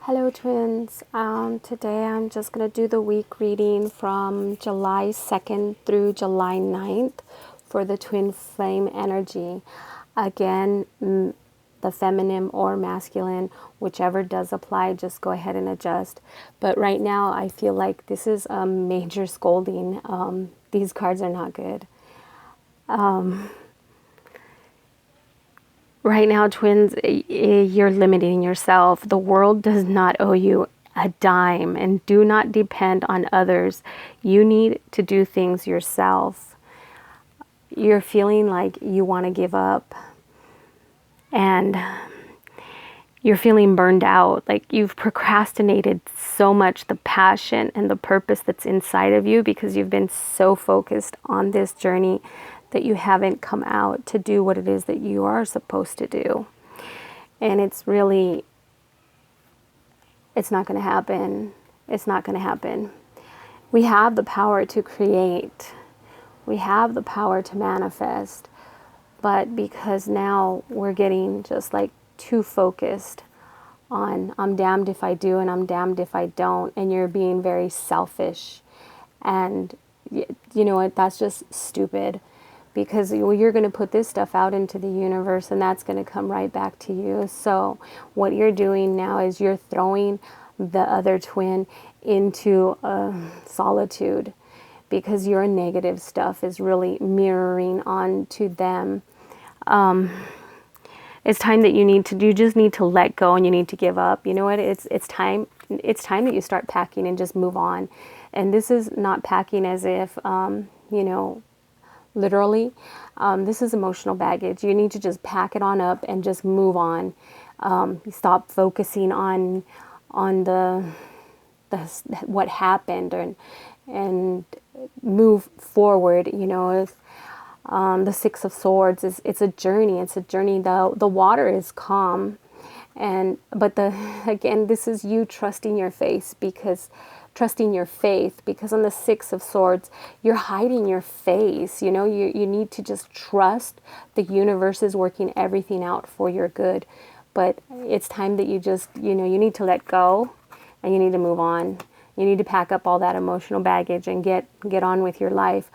Hello twins. Today I'm just going to do the week reading from July 2nd through July 9th for the twin flame energy. Again, the feminine or masculine, whichever does apply, just go ahead and adjust. But right now I feel like this is a major scolding. These cards are not good. Right now, twins, you're limiting yourself. The world does not owe you a dime, and do not depend on others. You need to do things yourself. You're feeling like you want to give up, and you're feeling burned out, like you've procrastinated so much the passion and the purpose that's inside of you because you've been so focused on this journey that you haven't come out to do what it is that you are supposed to do. And it's not going to happen. It's not going to happen. We have the power to create. We have the power to manifest. But because now we're getting just like too focused on I'm damned if I do and I'm damned if I don't, and you're being very selfish. And you know what? That's just stupid. Because you're going to put this stuff out into the universe and that's going to come right back to you. So what you're doing now is you're throwing the other twin into solitude, because your negative stuff is really mirroring onto them. It's time that you just need to let go and you need to give up. You know what? It's time that you start packing and just move on. And this is not packing as if, literally, this is emotional baggage. You need to just pack it on up and just move on. Stop focusing on the what happened and move forward. You know, the Six of Swords it's a journey. It's a journey. The water is calm, but again, this is you trusting your faith, because on the Six of Swords, you're hiding your face. You know, you need to just trust the universe is working everything out for your good. But it's time that you just, you need to let go and you need to move on. You need to pack up all that emotional baggage and get on with your life.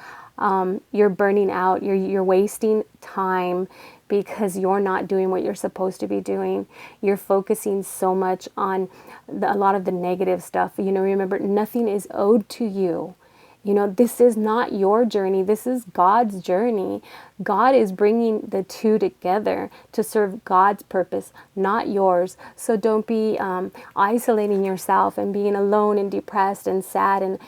You're burning out. You're wasting time because you're not doing what you're supposed to be doing. You're focusing so much on a lot of the negative stuff. Remember, nothing is owed to you. This is not your journey. This is God's journey. God is bringing the two together to serve God's purpose, not yours. So don't be isolating yourself and being alone and depressed and sad and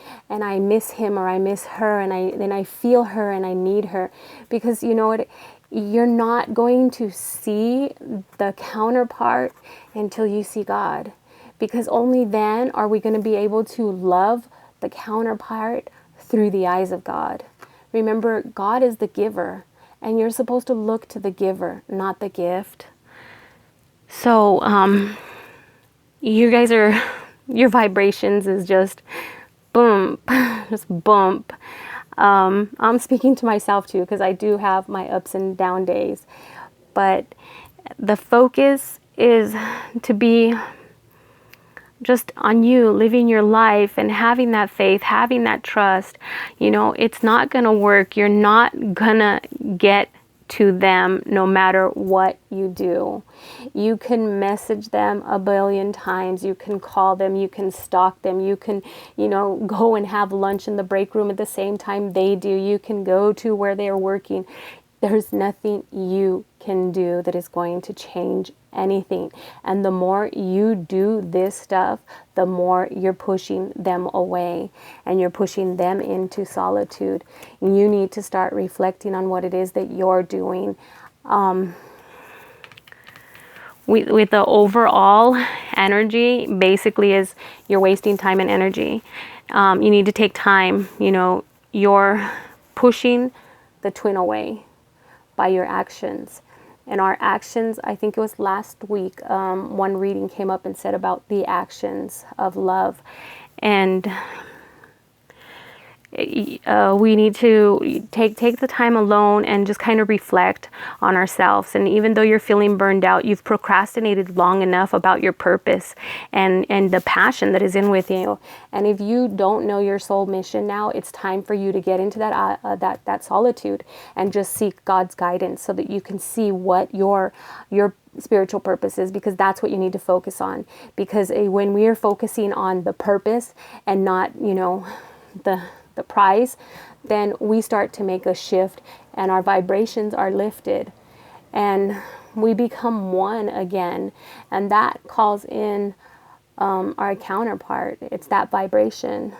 I miss him or I miss her and I feel her and I need her. Because you know what? You're not going to see the counterpart until you see God. Because only then are we going to be able to love the counterpart through the eyes of God. Remember, God is the giver, and you're supposed to look to the giver, not the gift. So, you guys your vibrations is just boom, just bump. I'm speaking to myself too, because I do have my ups and down days, but the focus is to be just on you living your life and having that faith, having that trust. It's not going to work. You're not going to get to them no matter what you do. You can message them a billion times. You can call them. You can stalk them. You can, go and have lunch in the break room at the same time they do. You can go to where they're working. There's nothing you can do that is going to change anything. And the more you do this stuff, the more you're pushing them away and you're pushing them into solitude. You need to start reflecting on what it is that you're doing. With the overall energy, basically is you're wasting time and energy. You need to take time. You're pushing the twin away by your actions. And our actions, I think it was last week, one reading came up and said about the actions of love. And We need to take the time alone and just kind of reflect on ourselves. And even though you're feeling burned out, you've procrastinated long enough about your purpose and the passion that is in with you. And if you don't know your soul mission now, it's time for you to get into that solitude and just seek God's guidance so that you can see what your spiritual purpose is, because that's what you need to focus on. Because when we are focusing on the purpose and not, the prize, then we start to make a shift and our vibrations are lifted and we become one again. And that calls in our counterpart. It's that vibration.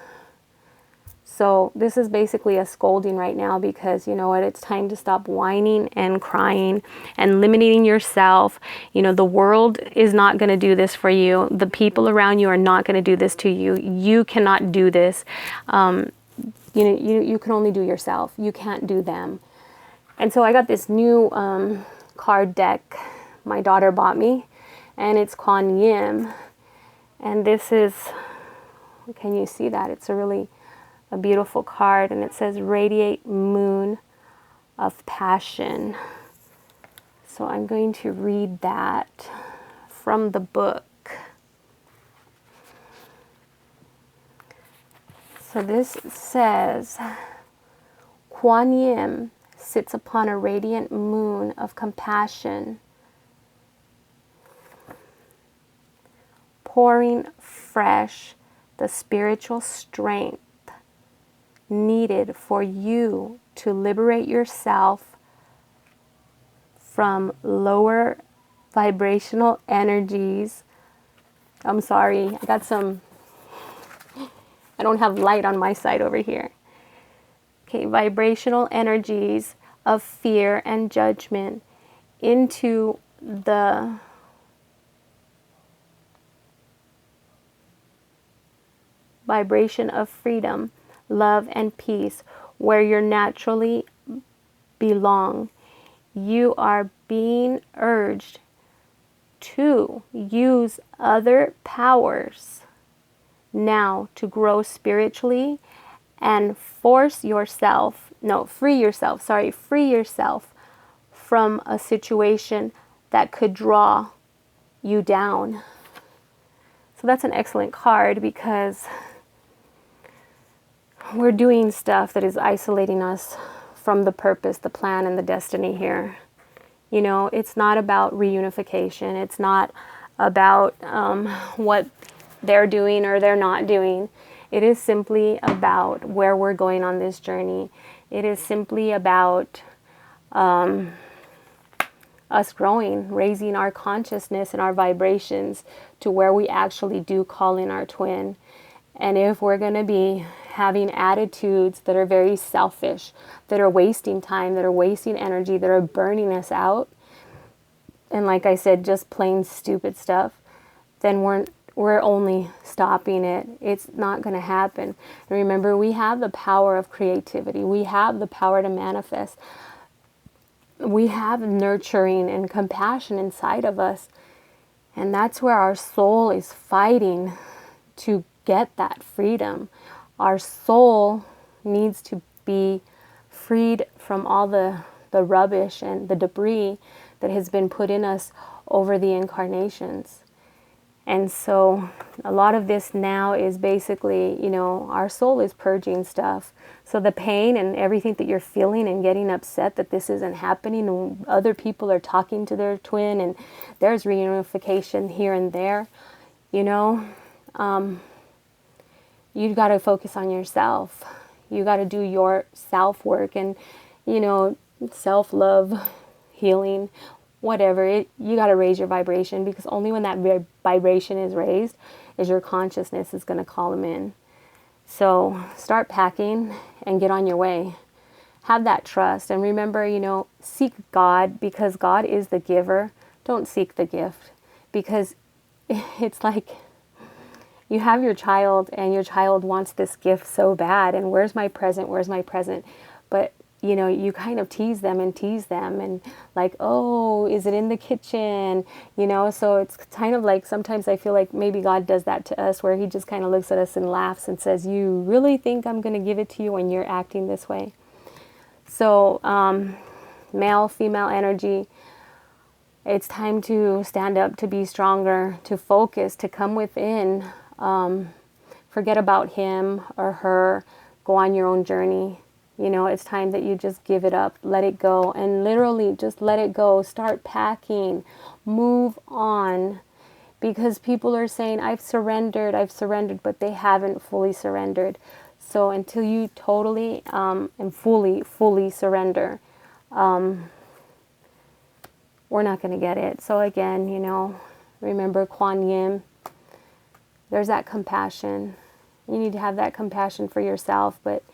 So this is basically a scolding right now, because you know what, it's time to stop whining and crying and limiting yourself. The world is not going to do this for you. The people around you are not going to do this to you. You cannot do this. You can only do yourself. You can't do them. And so I got this new card deck my daughter bought me, and it's Kuan Yin. And this is, can you see that? It's a beautiful card, and it says Radiate Moon of Passion. So I'm going to read that from the book. So this says, Kuan Yin sits upon a radiant moon of compassion, pouring fresh the spiritual strength needed for you to liberate yourself from lower vibrational energies. I'm sorry, I don't have light on my side over here. Okay, vibrational energies of fear and judgment into the vibration of freedom, love, and peace, where you naturally belong. You are being urged to use other powers now to grow spiritually and free yourself from a situation that could draw you down. So that's an excellent card, because we're doing stuff that is isolating us from the purpose, the plan, and the destiny here. It's not about reunification. It's not about what they're doing or they're not doing. It is simply about where we're going on this journey. It is simply about us growing, raising our consciousness and our vibrations to where we actually do call in our twin. And if we're going to be having attitudes that are very selfish, that are wasting time, that are wasting energy, that are burning us out, and like I said, just plain stupid stuff, then we're only stopping it. It's not going to happen. And remember, we have the power of creativity. We have the power to manifest. We have nurturing and compassion inside of us. And that's where our soul is fighting to get that freedom. Our soul needs to be freed from all the rubbish and the debris that has been put in us over the incarnations. And so a lot of this now is basically, our soul is purging stuff. So the pain and everything that you're feeling and getting upset that this isn't happening, and other people are talking to their twin and there's reunification here and there, you got to focus on yourself. You got to do your self-work and, self-love, healing, whatever. You got to raise your vibration, because only when that vibration is raised is your consciousness is going to call them in. So start packing and get on your way. Have that trust. And remember, seek God, because God is the giver. Don't seek the gift, because it's like you have your child and your child wants this gift so bad. And where's my present? Where's my present? But you know, you kind of tease them and like, oh, is it in the kitchen? You know, so it's kind of like, sometimes I feel like maybe God does that to us, where he just kind of looks at us and laughs and says, you really think I'm going to give it to you when you're acting this way? So, male, female energy, it's time to stand up, to be stronger, to focus, to come within. Forget about him or her. Go on your own journey. You know, it's time that you just give it up, let it go, and literally just let it go. Start packing, move on, because people are saying, I've surrendered, but they haven't fully surrendered. So until you totally and fully surrender, we're not going to get it. So again, you know, remember Kuan Yin, there's that compassion. You need to have that compassion for yourself, but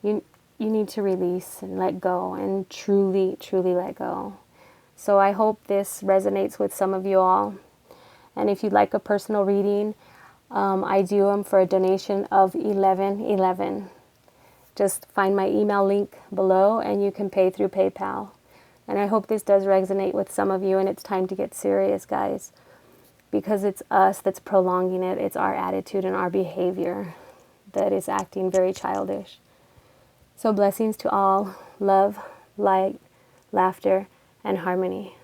you need to release and let go, and truly let go. So I hope this resonates with some of you all. And if you'd like a personal reading, I do them for a donation of $11.11. Just find my email link below and you can pay through PayPal. And I hope this does resonate with some of you, and it's time to get serious, guys. Because it's us that's prolonging it. It's our attitude and our behavior that is acting very childish. So blessings to all. Love, light, laughter, and harmony.